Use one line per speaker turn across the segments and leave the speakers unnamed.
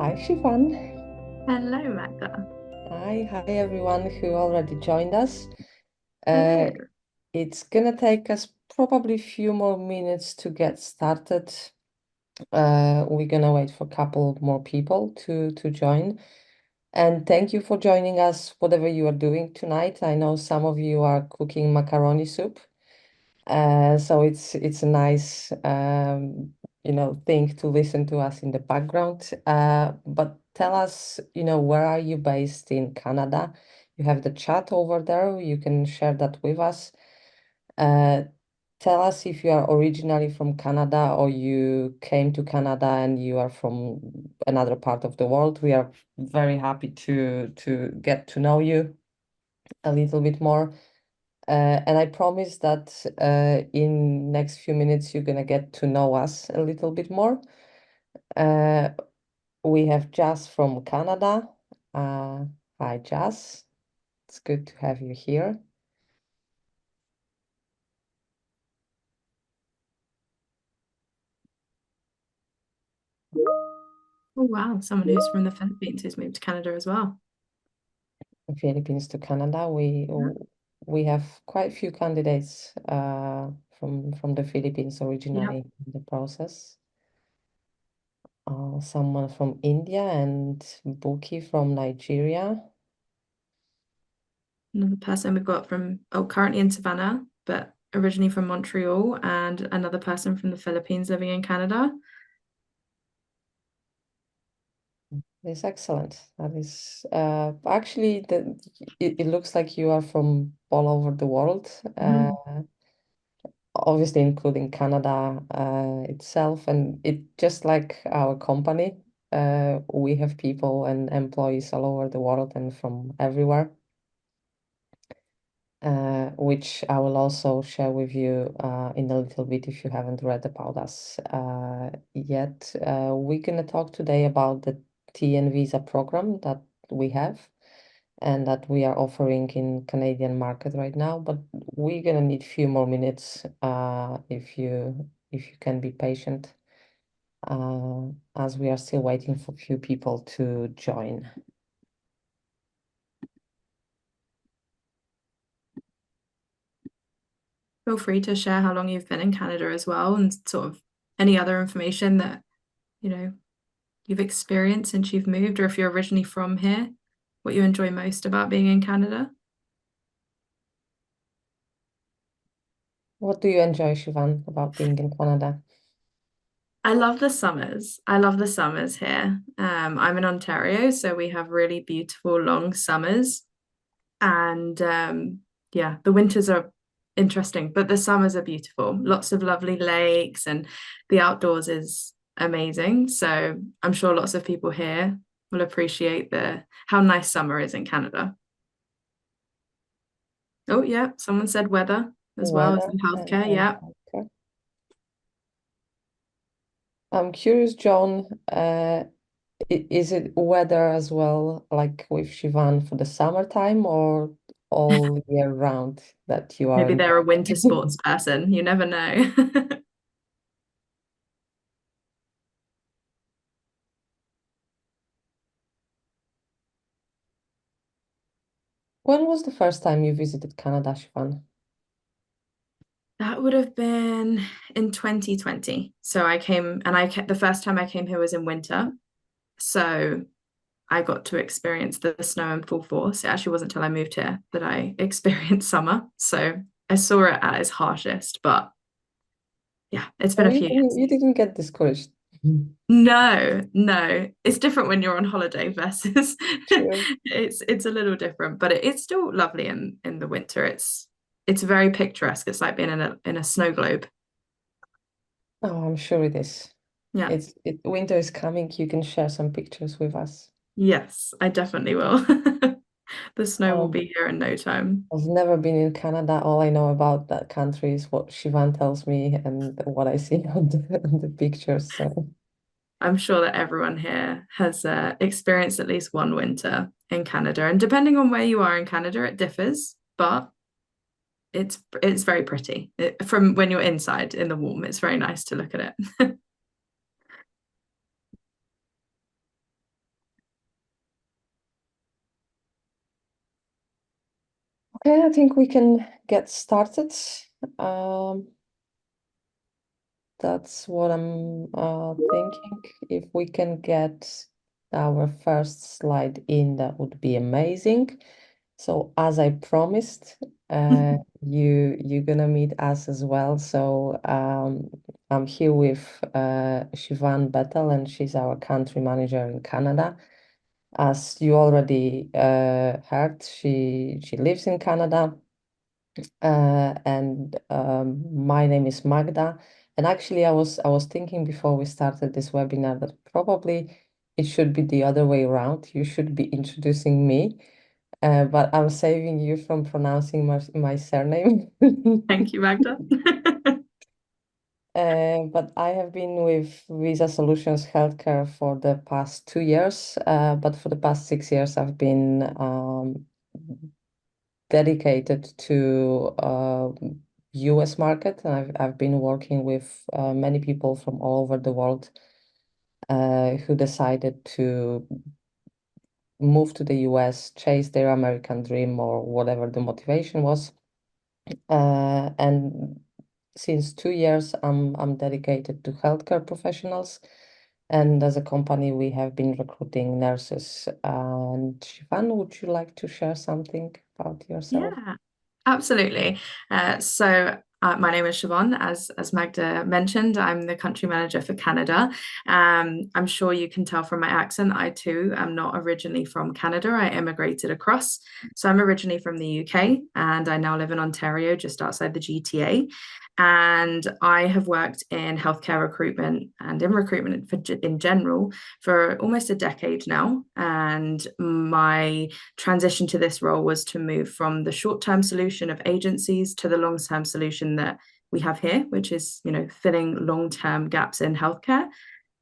Hi, Siobhan.
Hello, Magda.
Hi everyone who already joined us. Uh,
Hello.
it's gonna take us probably a few more minutes to get started. We're gonna wait for a couple more people to join. And thank you for joining us, whatever you are doing tonight. I know some of you are cooking macaroni soup. So it's a nice thing to listen to us in the background. But tell us, where are you based in Canada? You have the chat over there. You can share that with us. Uh, Tell us if you are originally from Canada or you came to Canada and you are from another part of the world. We are very happy to get to know you a little bit more. And I promise that in next few minutes you're gonna get to know us a little bit more. Uh, we have Jazz from Canada. Uh, Hi, Jazz. It's good to have you here.
Oh, wow. Someone who's from the Philippines who's moved to Canada as well.
Philippines to Canada.
Yeah.
We have quite a few candidates from the Philippines
Yep.
originally in the process. Someone from India and Buki from Nigeria.
Another person we've got currently in Savannah, but originally from Montreal, and another person from the Philippines living in Canada.
It's excellent. That is actually it looks like you are from all over the world,
Mhm.
obviously including Canada itself, and it just like our company, we have people and employees all over the world and from everywhere, which I will also share with you in a little bit if you haven't read about us yet. We're gonna talk today about the TN visa program that we have and that we are offering in Canadian market right now, but we're gonna need few more minutes if you can be patient, as we are still waiting for few people to join.
Feel free to share how long you've been in Canada as well, and sort of any other information that, you know, you've experienced since you've moved, or if you're originally from here, what you enjoy most about being in Canada.
What do you enjoy, Siobhan, about being in Canada?
I love the summers. I love the summers here. I'm in Ontario, so we have really beautiful long summers. And yeah, the winters are interesting, but the summers are beautiful. Lots of lovely lakes, and the outdoors is amazing. So I'm sure lots of people here will appreciate the how nice summer is in Canada. Oh, yeah, someone said weather as well as
Weather
in healthcare.
and
Yeah.
culture. I'm curious, John, is it weather as well, like with Shivan for the summertime or all year round that you are
Maybe they're a winter
enjoying?
sports person. You never know.
When was the first time you visited Canada, Shivan?
That would have been in 2020. So I came and the first time I came here was in winter. So I got to experience the snow in full force. It actually wasn't until I moved here that I experienced summer. So I saw it at its harshest, but yeah, it's been
Oh,
a few years.
you didn't get discouraged. Mhm.
No, no. It's different when you're on holiday versus
True.
it's a little different, but it's still lovely in the winter. It's very picturesque. It's like being in a snow globe.
Oh, I'm sure it is.
Yeah.
Winter is coming. You can share some pictures with us.
Yes, I definitely will. The snow will
Um,
be here in no time.
I've never been in Canada. All I know about that country is what Shivan tells me and what I see on the pictures. So,
I'm sure that everyone here has experienced at least one winter in Canada, and depending on where you are in Canada, it differs, but it's very pretty. From when you're inside in the warm, it's very nice to look at it.
Okay, I think we can get started. Um, that's what I'm thinking. If we can get our first slide in, that would be amazing. So as I promised, you're gonna meet us as well. So I'm here with Siobhan Bettel, and she's our country manager in Canada. As you already heard, she lives in Canada. And my name is Magda. And actually, I was thinking before we started this webinar that probably it should be the other way around. You should be introducing me, but I'm saving you from pronouncing my surname.
Thank you, Magda.
But I have been with Visa Solutions Healthcare for the past 2 years, but for the past 6 years, I've been dedicated to US market. And I've been working with many people from all over the world who decided to move to the US, chase their American dream or whatever the motivation was. And since 2 years, I'm dedicated to healthcare professionals. And as a company, we have been recruiting nurses. And Siobhan, would you like to share something about yourself?
Yeah, absolutely. My name is Siobhan, as Magda mentioned. I'm the country manager for Canada. I'm sure you can tell from my accent, I too am not originally from Canada. I immigrated across. So I'm originally from the UK and I now live in Ontario, just outside the GTA. And I have worked in healthcare recruitment and in recruitment in general for almost a decade now. And my transition to this role was to move from the short-term solution of agencies to the long-term solution that we have here, which is, filling long-term gaps in healthcare.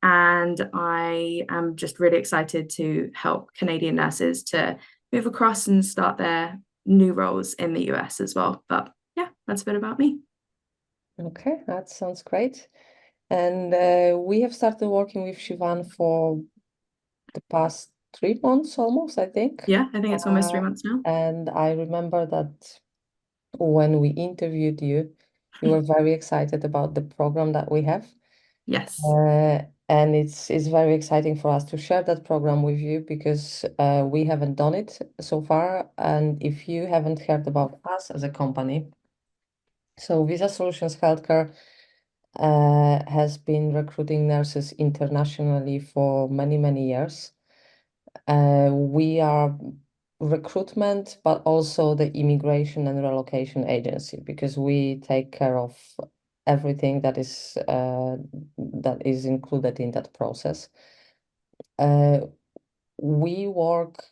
And I am just really excited to help Canadian nurses to move across and start their new roles in the US as well. But yeah, that's a bit about me.
Okay, that sounds great. And we have started working with Shivan for the past 3 months almost, I think.
Yeah, I think it's almost
Uh,
3 months now.
and I remember that when we interviewed you, you were very excited about the program that we have.
Yes.
And it's very exciting for us to share that program with you because we haven't done it so far. And if you haven't heard about us as a company, so Visa Solutions Healthcare has been recruiting nurses internationally for many, many years. We are recruitment, but also the immigration and relocation agency because we take care of everything that is included in that process. Uh, we work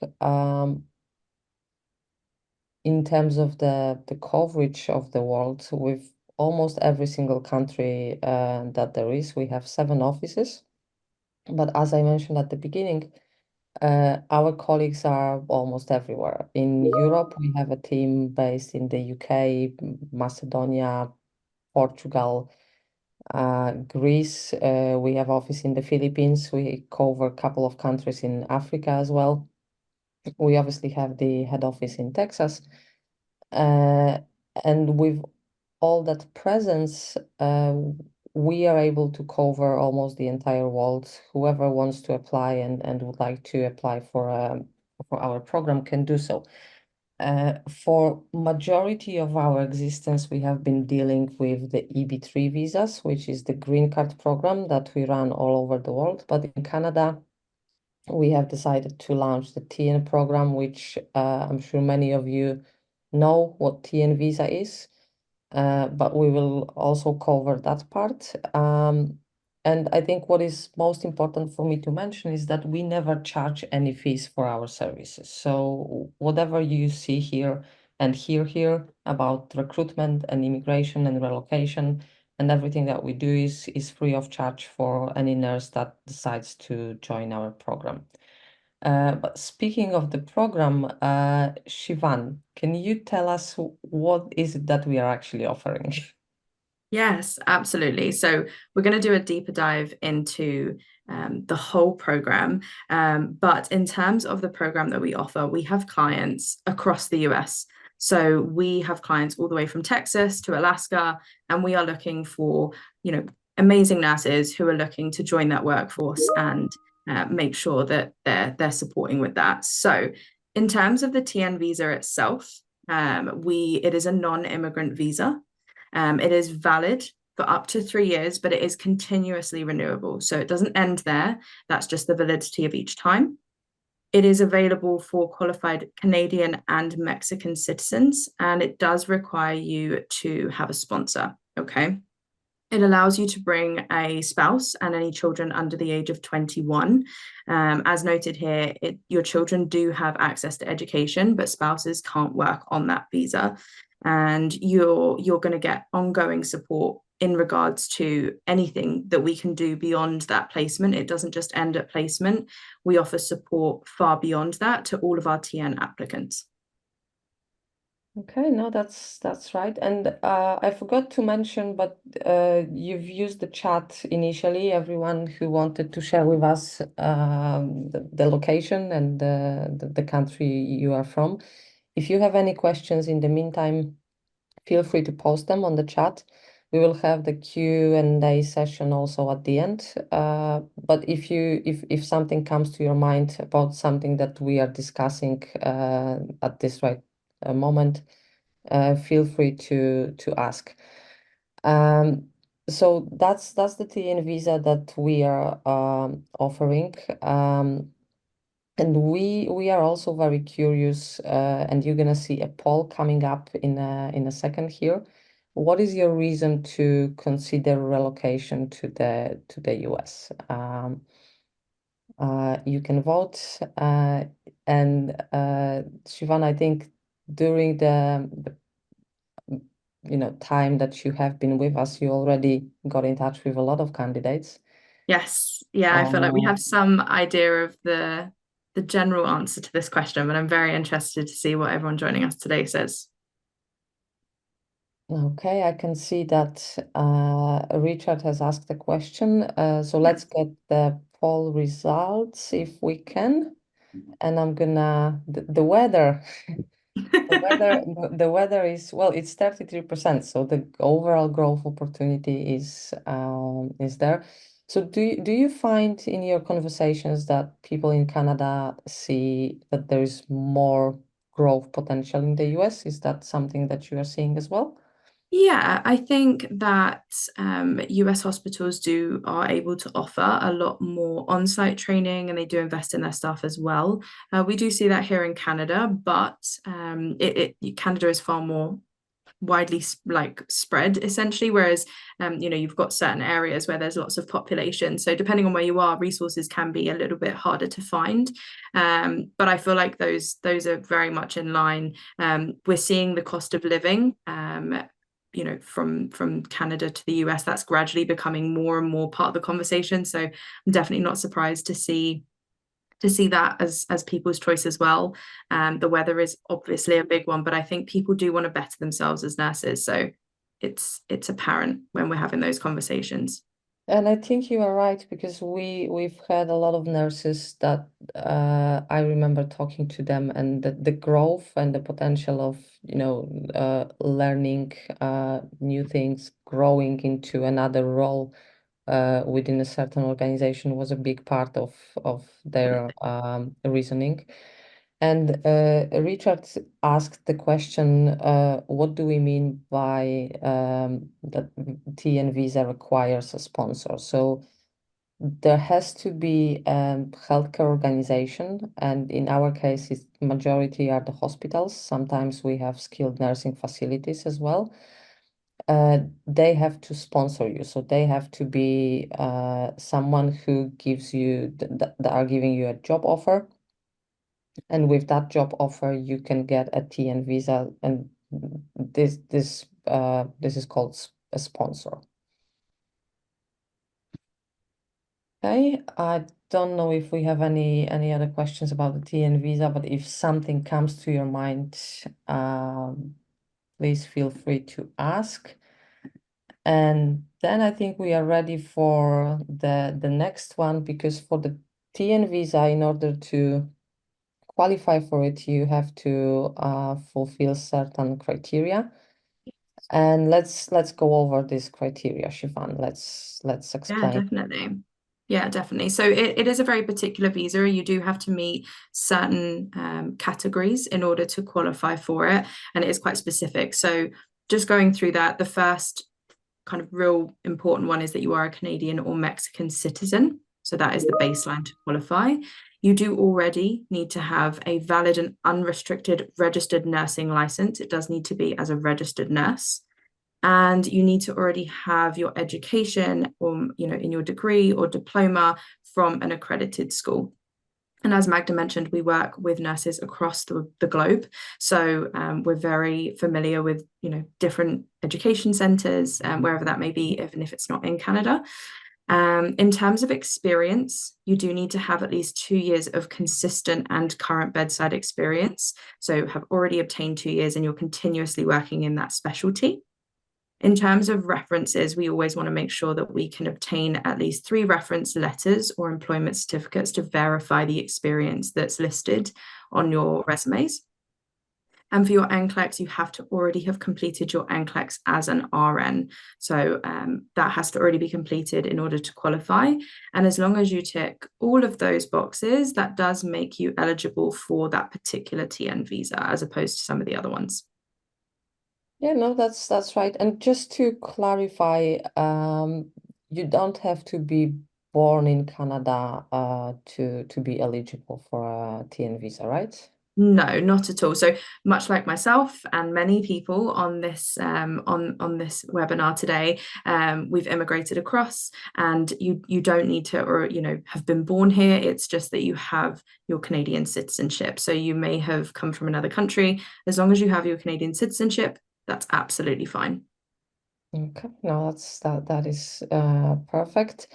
in terms of the coverage of the world with almost every single country that there is. We have 7 offices, but as I mentioned at the beginning, our colleagues are almost everywhere. In Europe, we have a team based in the UK, Macedonia, Portugal, Greece. We have office in the Philippines. We cover a couple of countries in Africa as well. We obviously have the head office in Texas. Uh, and with all that presence, we are able to cover almost the entire world. Whoever wants to apply and would like to apply for our program can do so. For majority of our existence, we have been dealing with the EB3 visas, which is the green card program that we run all over the world. But in Canada, we have decided to launch the TN program, which I'm sure many of you know what TN visa is, but we will also cover that part. And I think what is most important for me to mention is that we never charge any fees for our services. So whatever you see here and hear here about recruitment and immigration and relocation and everything that we do is free of charge for any nurse that decides to join our program. But speaking of the program, Shivan, can you tell us what is it that we are actually offering?
Yes, absolutely. So we're going to do a deeper dive into the whole program. But in terms of the program that we offer, we have clients across the US. So we have clients all the way from Texas to Alaska, and we are looking for, amazing nurses who are looking to join that workforce and make sure that they're supporting with that. So in terms of the TN visa itself, it is a non-immigrant visa. It is valid for up to 3 years, but it is continuously renewable. So it doesn't end there. That's just the validity of each time. It is available for qualified Canadian and Mexican citizens, and it does require you to have a sponsor. Okay. It allows you to bring a spouse and any children under the age of 21. As noted here, your children do have access to education, but spouses can't work on that visa. And you're going to get ongoing support in regards to anything that we can do beyond that placement. It doesn't just end at placement. We offer support far beyond that to all of our TN applicants.
Okay, no, that's right. And I forgot to mention, but you've used the chat initially. Everyone who wanted to share with us the location and the country you are from. If you have any questions in the meantime, feel free to post them on the chat. We will have the Q&A session also at the end. But if something comes to your mind about something that we are discussing at this right moment, feel free to ask. So that's the TN visa that we are offering. And we are also very curious, and you're gonna see a poll coming up in a second here. What is your reason to consider relocation to the US? You can vote, and Siobhan, I think during the time that you have been with us, you already got in touch with a lot of candidates.
Yes. Yeah, I feel like we
Uh,
have some idea of the general answer to this question, but I'm very interested to see what everyone joining us today says.
okay, I can see that Richard has asked a question. So let's get the poll results if we can. And I'm gonna the weather. The weather is, well, it's 33%, so the overall growth opportunity is there. So do you find in your conversations that people in Canada see that there is more growth potential in the US? Is that something that you are seeing as well?
Yeah, I think that US hospitals are able to offer a lot more on-site training, and they do invest in their staff as well. We do see that here in Canada, but Canada is far more widely spread essentially, whereas you've got certain areas where there's lots of population, so depending on where you are, resources can be a little bit harder to find, but I feel like those are very much in line. We're seeing the cost of living, from Canada to the US, that's gradually becoming more and more part of the conversation, so I'm definitely not surprised to see that as people's choice as well. The weather is obviously a big one, but I think people do want to better themselves as nurses. So it's apparent when we're having those conversations.
And I think you are right, because we've had a lot of nurses that I remember talking to them, and the growth and the potential of learning new things, growing into another role within a certain organization was a big part of their reasoning. And Richard asked the question, what do we mean by that TN visa requires a sponsor? So there has to be a healthcare organization, and in our case, it's majority are the hospitals. Sometimes we have skilled nursing facilities as well. They have to sponsor you, so they have to be someone who gives you that are giving you a job offer, and with that job offer, you can get a TN visa, and this is called a sponsor. Okay, I don't know if we have any other questions about the TN visa, but if something comes to your mind, please feel free to ask. And then I think we are ready for the next one, because for the TN visa, in order to qualify for it, you have to fulfill certain criteria. And let's go over this criteria, Siobhan. Let's
Yeah,
explain.
definitely. Yeah, definitely. So it is a very particular visa. You do have to meet certain categories in order to qualify for it, and it is quite specific. So just going through that, the first kind of real important one is that you are a Canadian or Mexican citizen. So that is the baseline to qualify. You do already need to have a valid and unrestricted registered nursing license. It does need to be as a registered nurse. And you need to already have your education or, in your degree or diploma from an accredited school. And as Magda mentioned, we work with nurses across the globe. So we're very familiar with, different education centres, wherever that may be, even if it's not in Canada. In terms of experience, you do need to have at least 2 years of consistent and current bedside experience. So have already obtained 2 years and you're continuously working in that specialty. In terms of references, we always want to make sure that we can obtain at least 3 reference letters or employment certificates to verify the experience that's listed on your resumes. And for your NCLEX, you have to already have completed your NCLEX as an RN. So that has to already be completed in order to qualify. And as long as you tick all of those boxes, that does make you eligible for that particular TN visa as opposed to some of the other ones.
Yeah, no, that's right. And just to clarify, you don't have to be born in Canada to be eligible for a TN visa, right?
No, not at all. So much like myself and many people on this on this webinar today, we've immigrated across, and you don't need to, or have been born here. It's just that you have your Canadian citizenship. So you may have come from another country. As long as you have your Canadian citizenship, that's absolutely fine.
Okay, no, that is perfect.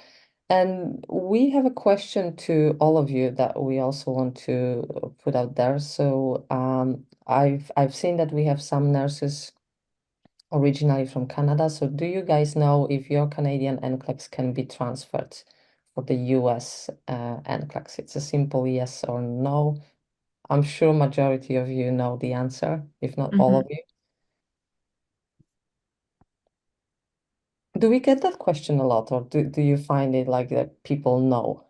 And we have a question to all of you that we also want to put out there. So I've seen that we have some nurses originally from Canada. So do you guys know if your Canadian NCLEX can be transferred for the US NCLEX? It's a simple yes or no. I'm sure majority of you know the answer, if not all of
Mhm.
you. Do we get that question a lot, or do you find it like that people know?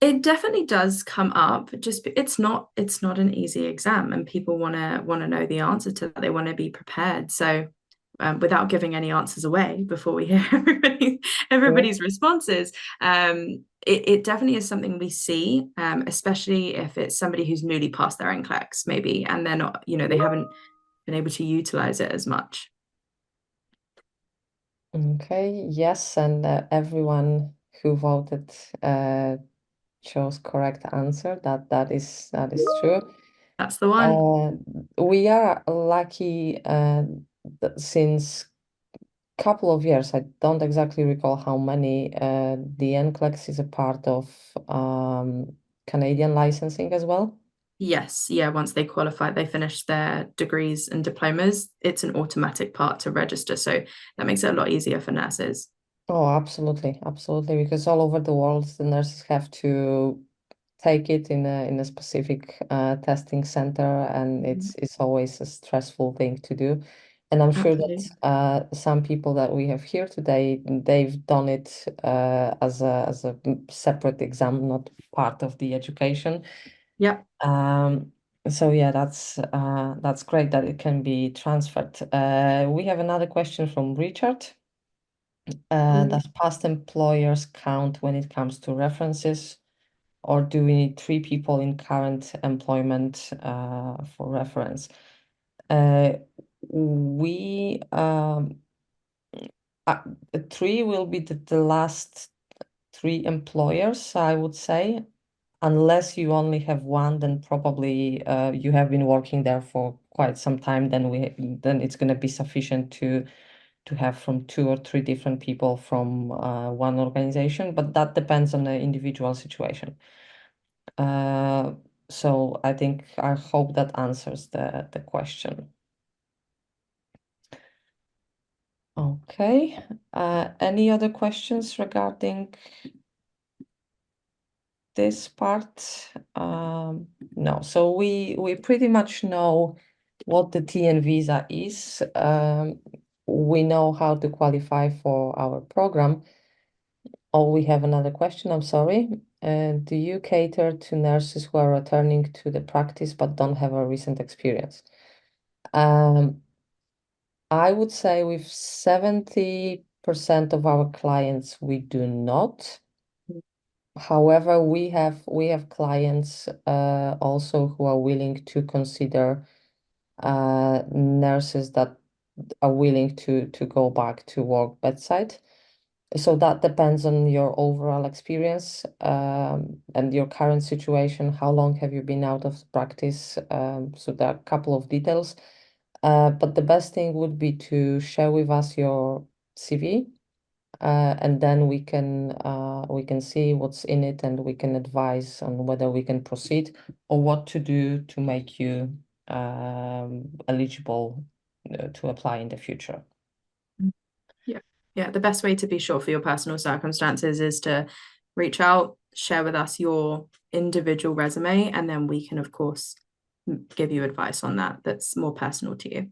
It definitely does come up. Just it's not an easy exam, and people want to know the answer to that. They want to be prepared. So, without giving any answers away before we hear
Yeah.
everybody's responses, it definitely is something we see, especially if it's somebody who's newly passed their NCLEX, maybe, and they're not, they haven't been able to utilize it as much.
Okay, yes, and everyone who voted uh, chose correct answer. That is true.
That's the one.
Uh, we are lucky since couple of years. I don't exactly recall how many. The NCLEX is a part of Canadian licensing as well.
Yes, yeah, once they qualify, they finish their degrees and diplomas, it's an automatic part to register. So that makes it a lot easier for nurses.
Oh, absolutely, absolutely. Because all over the world, the nurses have to take it in a specific testing center, and it's always a stressful thing to do. And I'm sure that
Absolutely.
some people that we have here today, they've done it as a separate exam, not part of the education.
Yep.
Um, so yeah, that's great that it can be transferred. We have another question from Richard.
Cool.
Does past employers count when it comes to references, or do we need 3 people in current employment for reference? Uh, we uh, 3 will be the last 3 employers, I would say. Unless you only have one, then probably you have been working there for quite some time. Then it's going to be sufficient to have from 2 or 3 different people from one organization. But that depends on the individual situation. Uh, so I hope that answers the question. Okay. Any other questions regarding this part. No, so we pretty much know what the TN visa is. We know how to qualify for our program. Oh, we have another question. I'm sorry. Do you cater to nurses who are returning to the practice but don't have a recent experience? Um, I would say with 70% of our clients, we do not. However, we have clients also who are willing to consider nurses that are willing to go back to work bedside. So that depends on your overall experience and your current situation. How long have you been out of practice? So there are a couple of details. But the best thing would be to share with us your CV, and then we can see what's in it, and we can advise on whether we can proceed or what to do to make you eligible to apply in the future.
Yeah. Yeah. The best way to be sure for your personal circumstances is to reach out, share with us your individual resume, and then we can, of course, give you advice on that that's more personal to you.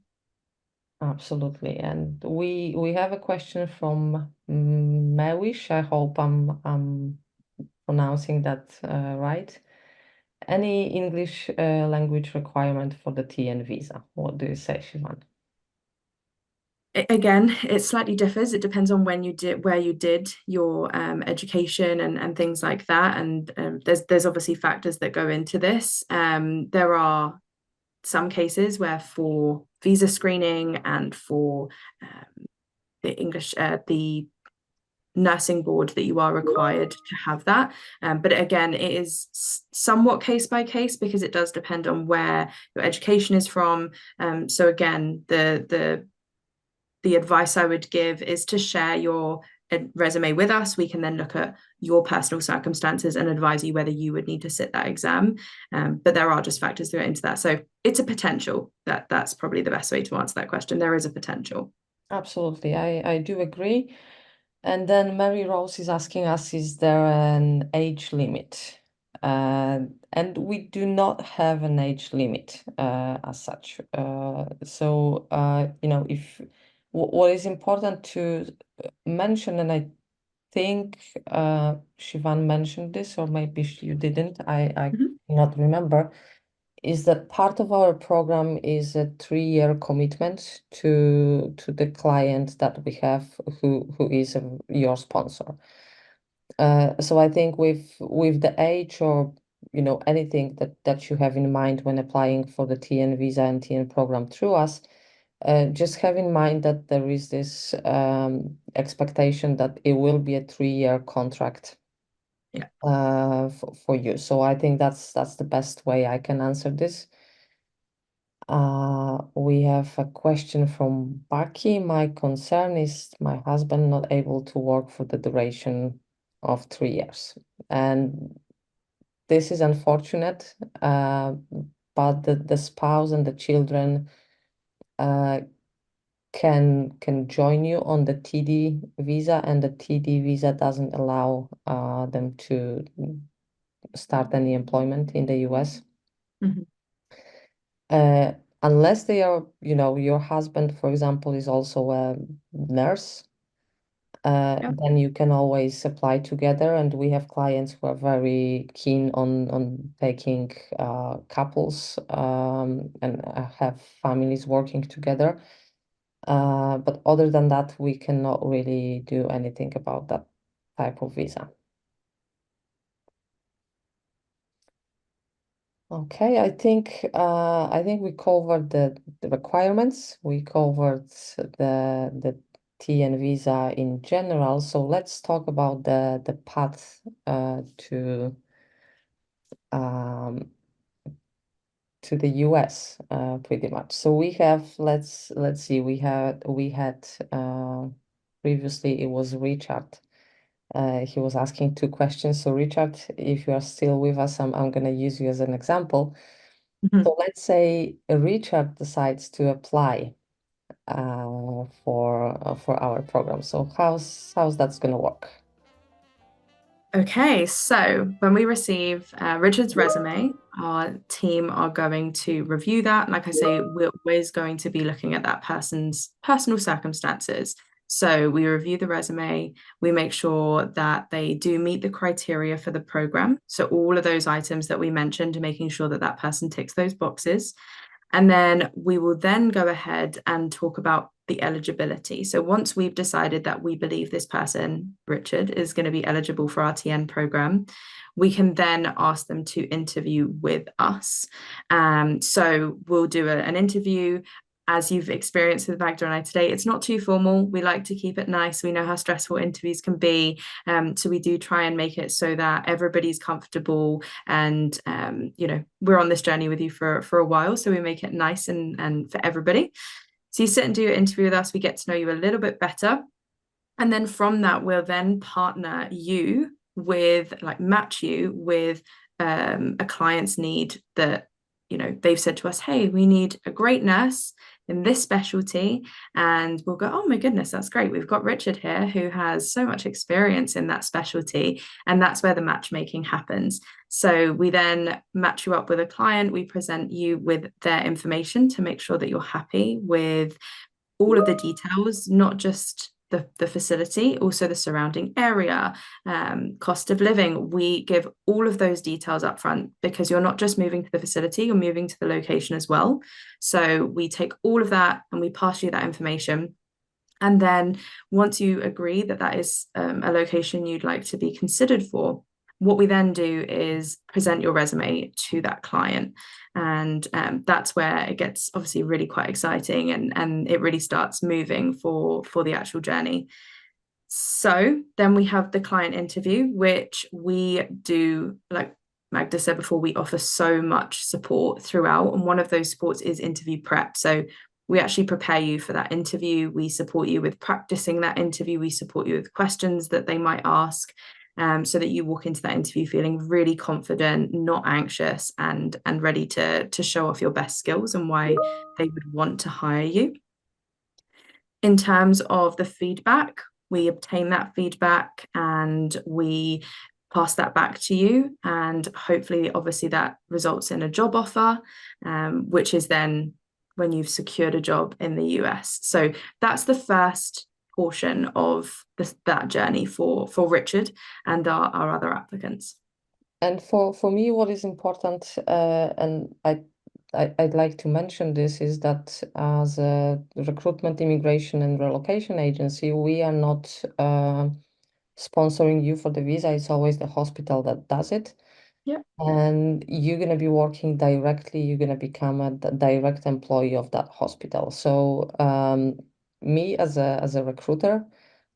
Absolutely. And we have a question from Mawish. I hope I'm pronouncing that right. Any English language requirement for the TN visa? What do you say, Siobhan?
Again, it slightly differs. It depends on where you did your education and things like that. And there's obviously factors that go into this. There are some cases where for visa screening and for the nursing board that you are required to have that. But again, it is somewhat case by case because it does depend on where your education is from. So again, the advice I would give is to share your resume with us. We can then look at your personal circumstances and advise you whether you would need to sit that exam. But there are just factors that go into that. So it's a potential. That's probably the best way to answer that question. There is a potential.
Absolutely, I do agree. And then Mary Rose is asking us, is there an age limit? And we do not have an age limit as such. So, if what is important to mention, and I think Shivan mentioned this, or maybe you didn't, I
Mhm.
cannot remember, is that part of our program is a 3-year commitment to the client that we have who is your sponsor. So I think with the age or anything that you have in mind when applying for the TN visa and TN program through us, just have in mind that there is this expectation that it will be a 3-year contract
Yeah.
for you. So I think that's the best way I can answer this. We have a question from Baki. My concern is my husband not able to work for the duration of 3 years. And this is unfortunate, but the spouse and the children uh, can join you on the TD visa, and the TD visa doesn't allow them to start any employment in the US.
Mhm.
Uh, Unless they are, your husband, for example, is also a nurse,
Yeah.
then you can always apply together. And we have clients who are very keen on taking couples and have families working together. But other than that, we cannot really do anything about that type of visa. Okay, I think we covered the requirements. We covered the TN visa in general. So let's talk about the path um, to the US pretty much. So we have let's see, we had previously it was Richard. He was asking 2 questions. So Richard, if you are still with us, I'm gonna use you as an example.
Mhm.
So let's say Richard decides to apply for our program. So how's that's gonna work?
Okay, so when we receive Richard's resume, our team are going to review that. Like I say, we're always going to be looking at that person's personal circumstances. So we review the resume, we make sure that they do meet the criteria for the program. So all of those items that we mentioned, making sure that that person ticks those boxes. And then we will then go ahead and talk about the eligibility. So once we've decided that we believe this person, Richard, is going to be eligible for our TN program, we can then ask them to interview with us. So we'll do an interview. As you've experienced with Magda and I today, it's not too formal. We like to keep it nice. We know how stressful interviews can be. So we do try and make it so that everybody's comfortable and we're on this journey with you for a while, so we make it nice and for everybody. So you sit and do your interview with us, we get to know you a little bit better, and then from that we'll then partner you with, like, match you with a client's need that they've said to us, hey, we need a great nurse in this specialty. And we'll go, oh my goodness, that's great, we've got Richard here who has so much experience in that specialty. And that's where the matchmaking happens. So we then match you up with a client, we present you with their information to make sure that you're happy with all of the details, not just the facility, also the surrounding area, cost of living. We give all of those details up front because you're not just moving to the facility, you're moving to the location as well. So we take all of that and we pass you that information. And then once you agree that that is a location you'd like to be considered for, what we then do is present your resume to that client. And that's where it gets obviously really quite exciting, and it really starts moving for the actual journey. So then we have the client interview, which we do, like Magda said before, we offer so much support throughout. And one of those supports is interview prep. So we actually prepare you for that interview. We support you with practicing that interview. We support you with questions that they might ask, so that you walk into that interview feeling really confident, not anxious, and ready to show off your best skills and why they would want to hire you. In terms of the feedback, we obtain that feedback and we pass that back to you. And hopefully, obviously, that results in a job offer, which is then when you've secured a job in the US. So that's the first portion of that journey for Richard and our other applicants.
And for me, what is important, and I'd like to mention this, is that as a recruitment, immigration, and relocation agency, we are not sponsoring you for the visa. It's always the hospital that does it.
Yeah.
And you're going to be working directly, you're going to become a direct employee of that hospital. So me as a recruiter,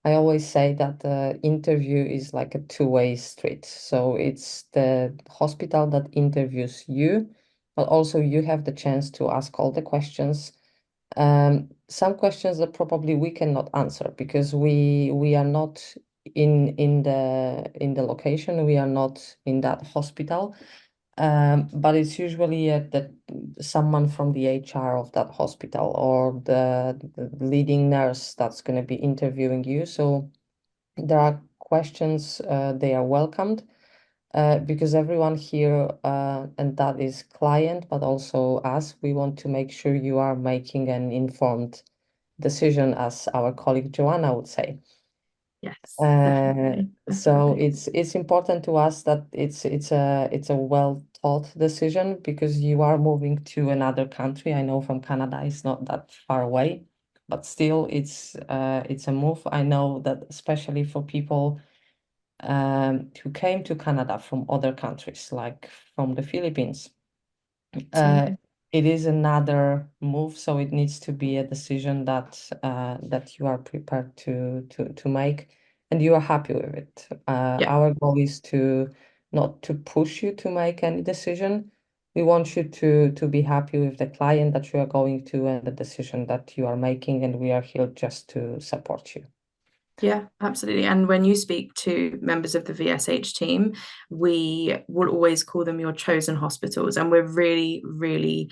I always say that the interview is like a two-way street. So it's the hospital that interviews you, but also you have the chance to ask all the questions. Some questions that probably we cannot answer because we are not in the location, we are not in that hospital. But it's usually someone from the HR of that hospital or the leading nurse that's going to be interviewing you. So there are questions, they are welcomed, because everyone here, and that is client, but also us, we want to make sure you are making an informed decision, as our colleague Joanna would say.
Yes,
Uh,
definitely.
so
Definitely.
it's important to us that it's a well thought decision because you are moving to another country. I know from Canada it's not that far away, but still it's a move. I know that especially for people who came to Canada from other countries, like from the Philippines, uh,
Absolutely.
it is another move, so it needs to be a decision that you are prepared to make and you are happy with it.
Yeah.
Our goal is to not to push you to make any decision. We want you to be happy with the client that you are going to and the decision that you are making, and we are here just to support you.
Yeah, absolutely. And when you speak to members of the VSH team, we will always call them your chosen hospitals. And we're really, really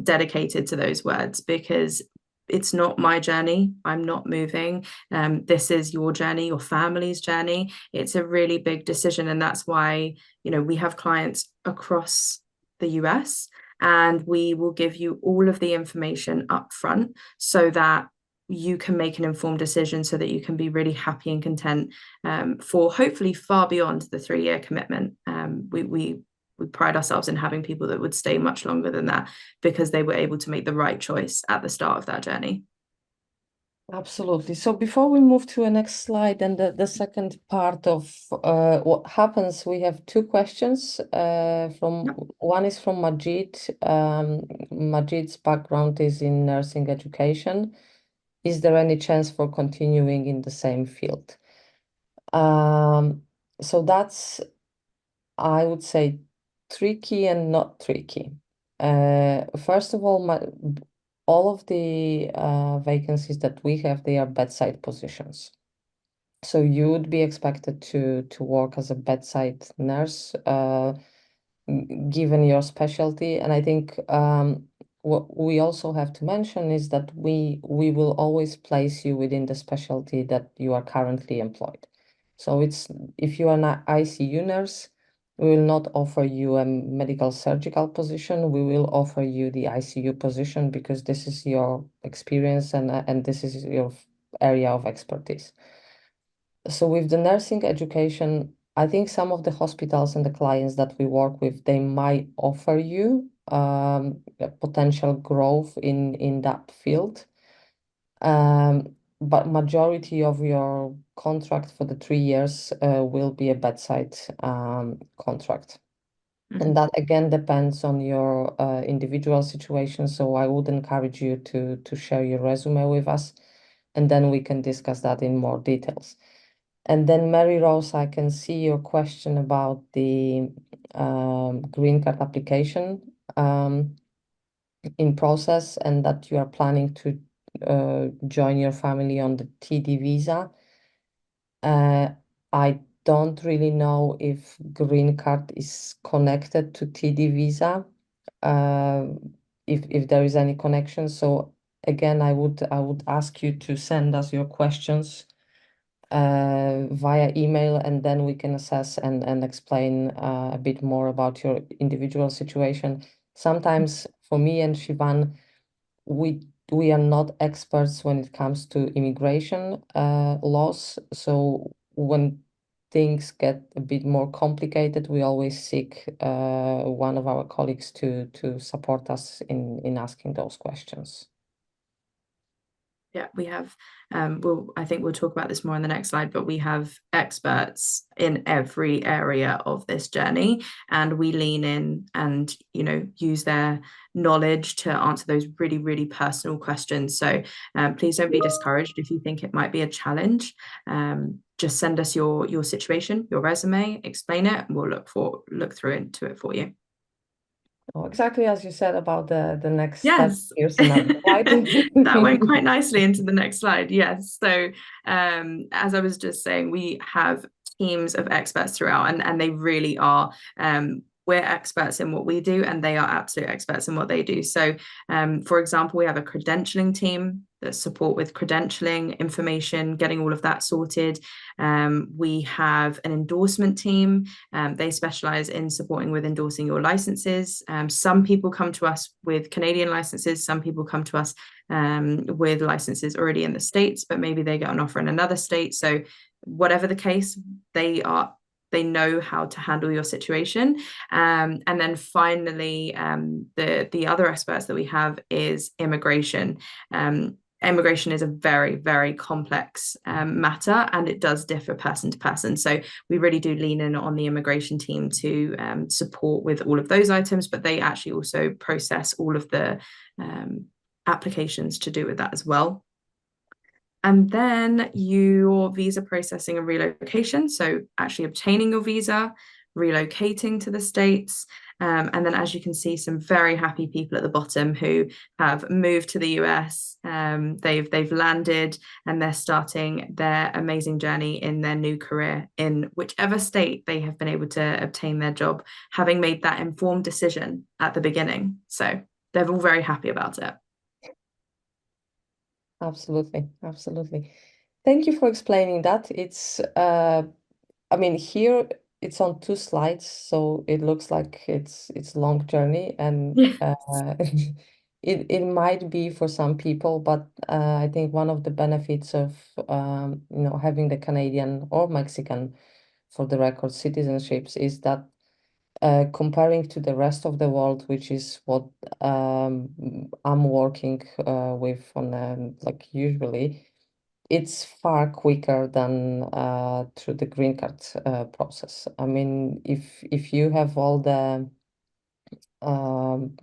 dedicated to those words because it's not my journey. I'm not moving. This is your journey, your family's journey. It's a really big decision. And that's why, we have clients across the US, and we will give you all of the information up front so that you can make an informed decision, so that you can be really happy and content, for hopefully far beyond the 3-year commitment. We pride ourselves in having people that would stay much longer than that, because they were able to make the right choice at the start of that journey.
Absolutely. So before we move to the next slide and the second part of what happens, we have two questions.
Yep.
One is from Majid. Majid's background is in nursing education. Is there any chance for continuing in the same field? So that's, I would say, tricky and not tricky. First of all, all of the vacancies that we have, they are bedside positions. So you would be expected to work as a bedside nurse, given your specialty. And I think what we also have to mention is that we will always place you within the specialty that you are currently employed. So if you are an ICU nurse, we will not offer you a medical surgical position. We will offer you the ICU position because this is your experience and this is your area of expertise. So with the nursing education, I think some of the hospitals and the clients that we work with, they might offer you a potential growth in that field. But majority of your contract for the 3 years will be a bedside contract. And that again depends on your individual situation. So I would encourage you to share your resume with us, and then we can discuss that in more details. And then Mary Rose, I can see your question about the green card application in process, and that you are planning to join your family on the TD visa. I don't really know if green card is connected to TD visa, uh, if there is any connection. So again, I would ask you to send us your questions via email, and then we can assess and explain a bit more about your individual situation. Sometimes for me and Siobhan, we are not experts when it comes to immigration laws. So when things get a bit more complicated, we always seek one of our colleagues to support us in asking those questions.
Yeah, we have, I think we'll talk about this more in the next slide, but we have experts in every area of this journey, and we lean in and, use their knowledge to answer those really, really personal questions. So please don't be discouraged if you think it might be a challenge. Just send us your situation, your resume, explain it, and we'll look through into it for you.
Oh, exactly as you said about the next step.
Yes.
Here's another slide.
That went quite nicely into the next slide. Yes. So as I was just saying, we have teams of experts throughout, and they really are. We're experts in what we do, and they are absolute experts in what they do. So, for example, we have a credentialing team that support with credentialing information, getting all of that sorted. We have an endorsement team. They specialize in supporting with endorsing your licenses. Some people come to us with Canadian licenses. Some people come to us with licenses already in the States, but maybe they get an offer in another state. So whatever the case, they know how to handle your situation. And then finally, the other experts that we have is immigration. Immigration is a very, very complex matter, and it does differ person to person. So we really do lean in on the immigration team to support with all of those items, but they actually also process all of the applications to do with that as well. And then your visa processing and relocation. So actually obtaining your visa, relocating to the States. And then, as you can see, some very happy people at the bottom who have moved to the US. They've landed, and they're starting their amazing journey in their new career in whichever state they have been able to obtain their job, having made that informed decision at the beginning. So they're all very happy about it.
Absolutely, absolutely. Thank you for explaining that. It's I mean, here it's on two slides, so it looks like it's a long journey, and
Yeah.
it might be for some people, but I think one of the benefits of having the Canadian or Mexican, for the record, citizenships is that comparing to the rest of the world, which is what I'm working with on like usually it's far quicker than through the green card process. I mean, if you have all the um,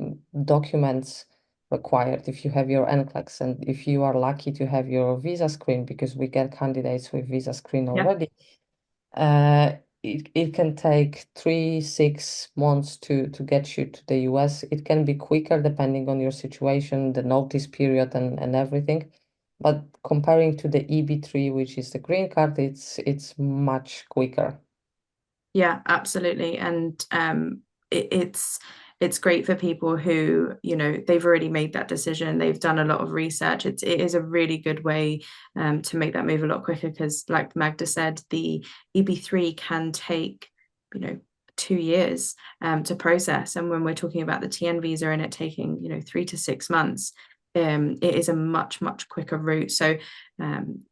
documents required, if you have your NCLEX, and if you are lucky to have your visa screen, because we get candidates with visa screen
Yeah.
already, uh, it can take 3, 6 months to get you to the US. It can be quicker depending on your situation, the notice period and everything. But comparing to the EB3, which is the green card, it's much quicker.
Yeah, absolutely. And it's great for people who, they've already made that decision. They've done a lot of research. It is a really good way to make that move a lot quicker because, like Magda said, the EB3 can take, you know, 2 years to process. And when we're talking about the TN visa and it taking, 3 to 6 months, it is a much, much quicker route. So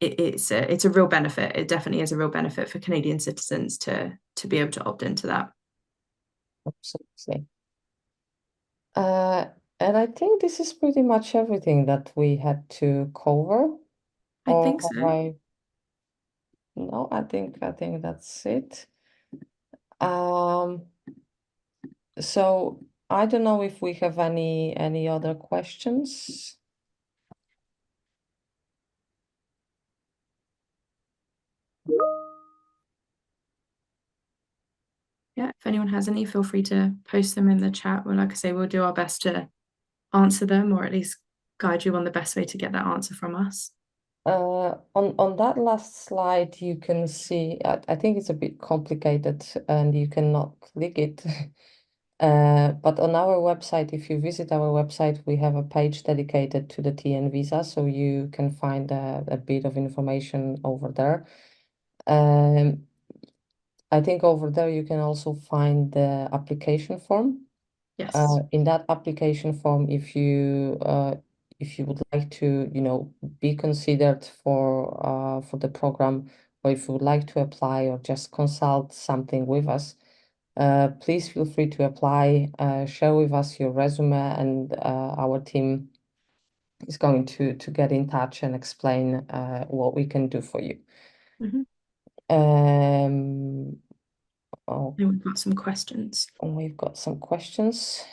it's a real benefit. It definitely is a real benefit for Canadian citizens to be able to opt into that.
Absolutely. Uh, and I think this is pretty much everything that we had to cover.
I
Or
think
have
so.
I? No, I think that's it. Um, so I don't know if we have any other questions.
Yeah, if anyone has any, feel free to post them in the chat. Well, like I say, we'll do our best to answer them or at least guide you on the best way to get that answer from us.
On that last slide, you can see, I think it's a bit complicated and you cannot click it. But on our website, if you visit our website, we have a page dedicated to the TN visa, so you can find a bit of information over there. Um, I think over there you can also find the application form.
Yes.
In that application form, if you would like to, be considered for the program, or if you would like to apply or just consult something with us, please feel free to apply. Share with us your resume, and our team is going to get in touch and explain what we can do for you.
Mhm.
Um, oh,
And we've got some questions.
we've got some questions.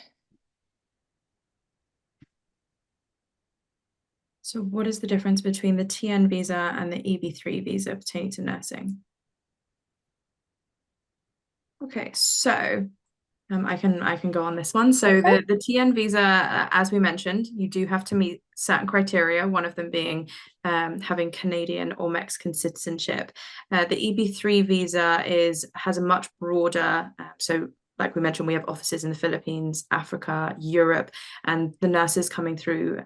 So, what is the difference between the TN visa and the EB3 visa pertaining to nursing? Okay, so I can go on this one. So
Okay.
the TN visa, as we mentioned, you do have to meet certain criteria. One of them being having Canadian or Mexican citizenship. The EB3 visa has a much broader. So like we mentioned, we have offices in the Philippines, Africa, Europe, and the nurses coming through.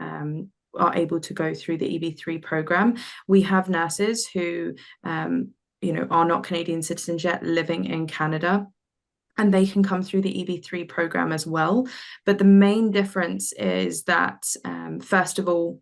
Are able to go through the EB3 program. We have nurses who, are not Canadian citizens yet, living in Canada, and they can come through the EB3 program as well. But the main difference is that, first of all,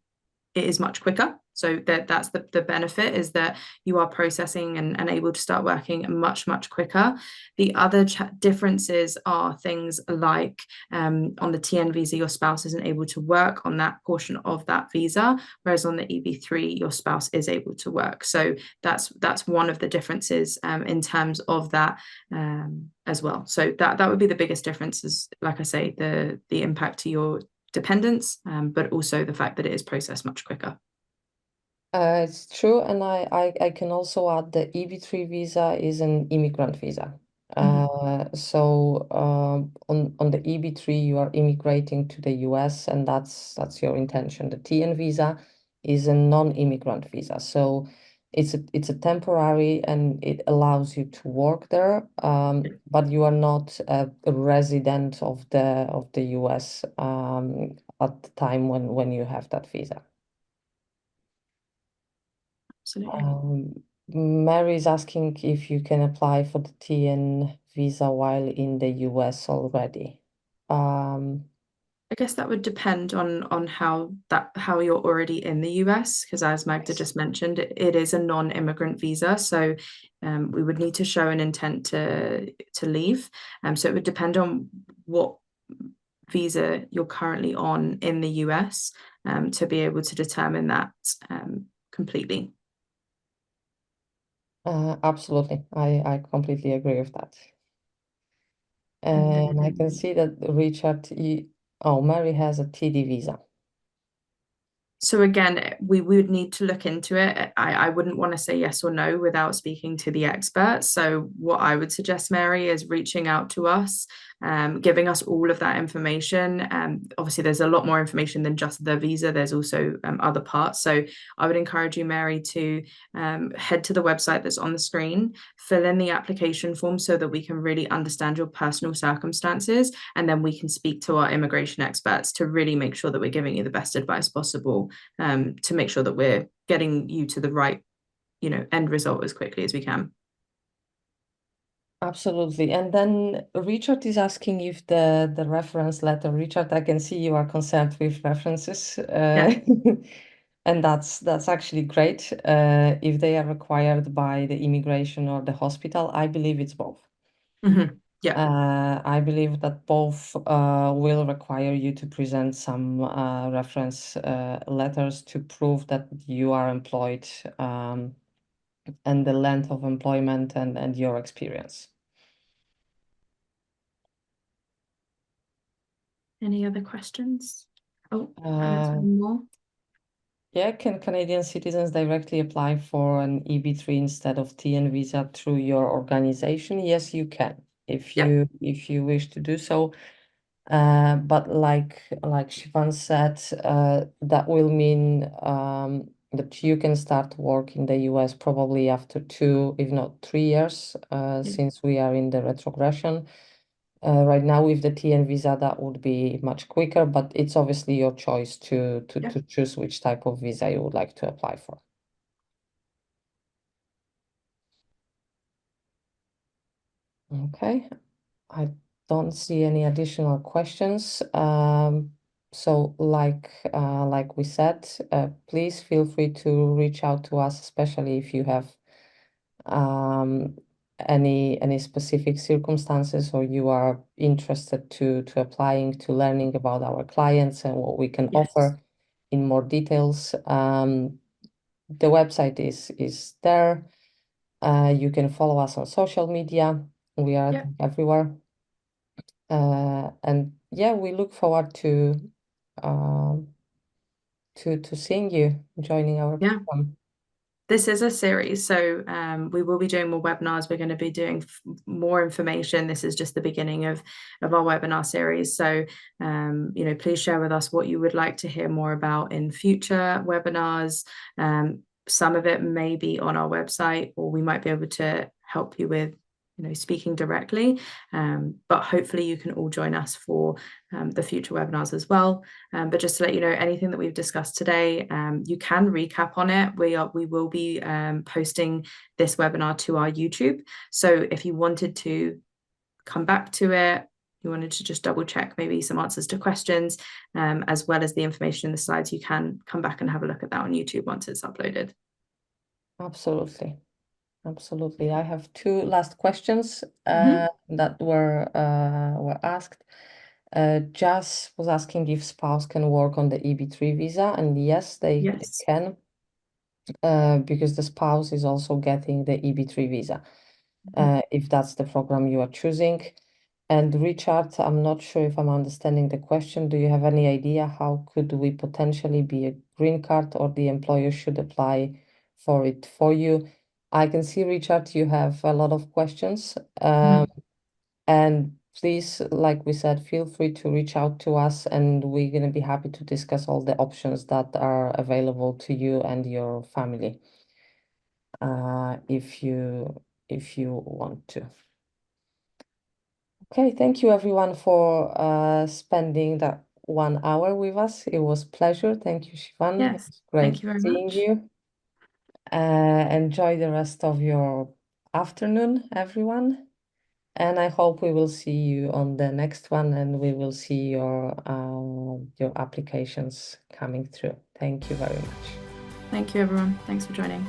it is much quicker. So that's the benefit, is that you are processing and able to start working much, much quicker. The other differences are things like on the TN visa, your spouse isn't able to work on that portion of that visa, whereas on the EB3, your spouse is able to work. So that's one of the differences in terms of that as well. So that would be the biggest difference, is, like I say, the impact to your dependence, but also the fact that it is processed much quicker.
It's true, and I can also add the EB3 visa is an immigrant visa.
Mhm.
On the EB3 you are immigrating to the US, and that's your intention. The TN visa is a non-immigrant visa, so it's a temporary and it allows you to work there, but you are not a resident of the US at the time when you have that visa.
Absolutely.
Mary is asking if you can apply for the TN visa while in the US already. Um,
I guess that would depend on how you're already in the US, because as Magda
yes.
just mentioned, it is a non-immigrant visa, so we would need to show an intent to leave. So it would depend on what visa you're currently on in the US to be able to determine that completely.
Absolutely. I completely agree with that.
And
And I can
then
see that Richard, oh, Mary has a TD visa.
so again, we would need to look into it. I wouldn't want to say yes or no without speaking to the expert. So what I would suggest, Mary, is reaching out to us, giving us all of that information. Obviously, there's a lot more information than just the visa. There's also other parts. So I would encourage you, Mary, to head to the website that's on the screen, fill in the application form so that we can really understand your personal circumstances, and then we can speak to our immigration experts to really make sure that we're giving you the best advice possible, to make sure that we're getting you to the right, end result as quickly as we can.
Absolutely. And then Richard is asking if the reference letter, Richard, I can see you are concerned with references.
Yeah.
And that's actually great. If they are required by the immigration or the hospital, I believe it's both.
Mm-hmm. Yeah.
I believe that both will require you to present some reference letters to prove that you are employed, and the length of employment and your experience.
Any other questions? Oh, there's
Uh,
one more.
yeah, can Canadian citizens directly apply for an EB3 instead of TN visa through your organization? Yes, you can,
Yeah.
if you wish to do so. But like Siobhan said, that will mean that you can start work in the US probably after 2, if not 3 years,
Yeah.
since we are in the retrogression. Right now with the TN visa, that would be much quicker, but it's obviously your choice
Yeah.
to choose which type of visa you would like to apply for. Okay, I don't see any additional questions. So like we said, please feel free to reach out to us, especially if you have um, any specific circumstances or you are interested to applying to learning about our clients and what we can
Yes.
offer in more details. The website is there. You can follow us on social media. We are
Yeah.
everywhere. And yeah, we look forward um, to seeing you joining our
Yeah.
program.
This is a series, so we will be doing more webinars. We're going to be doing more information. This is just the beginning of our webinar series. So, please share with us what you would like to hear more about in future webinars. Some of it may be on our website, or we might be able to help you with, speaking directly. But hopefully you can all join us for the future webinars as well. But just to let you know, anything that we've discussed today, you can recap on it. We will be posting this webinar to our YouTube. So if you wanted to come back to it, you wanted to just double check maybe some answers to questions, as well as the information in the slides, you can come back and have a look at that on YouTube once it's uploaded.
Absolutely. Absolutely. I have two last questions
Mhm.
that were asked. Jazz was asking if spouse can work on the EB3 visa, and yes, they
Yes.
can, because the spouse is also getting the EB3 visa, if that's the program you are choosing. And Richard, I'm not sure if I'm understanding the question. Do you have any idea how could we potentially be a green card, or the employer should apply for it for you? I can see, Richard, you have a lot of questions.
Mhm.
And please, like we said, feel free to reach out to us, and we're going to be happy to discuss all the options that are available to you and your family, if you want to. Okay, thank you everyone for spending that 1 hour with us. It was pleasure. Thank you, Siobhan. It
Yes.
was great
Thank you very
seeing
much.
you. Enjoy the rest of your afternoon, everyone. And I hope we will see you on the next one, and we will see your applications coming through. Thank you very much.
Thank you, everyone. Thanks for joining.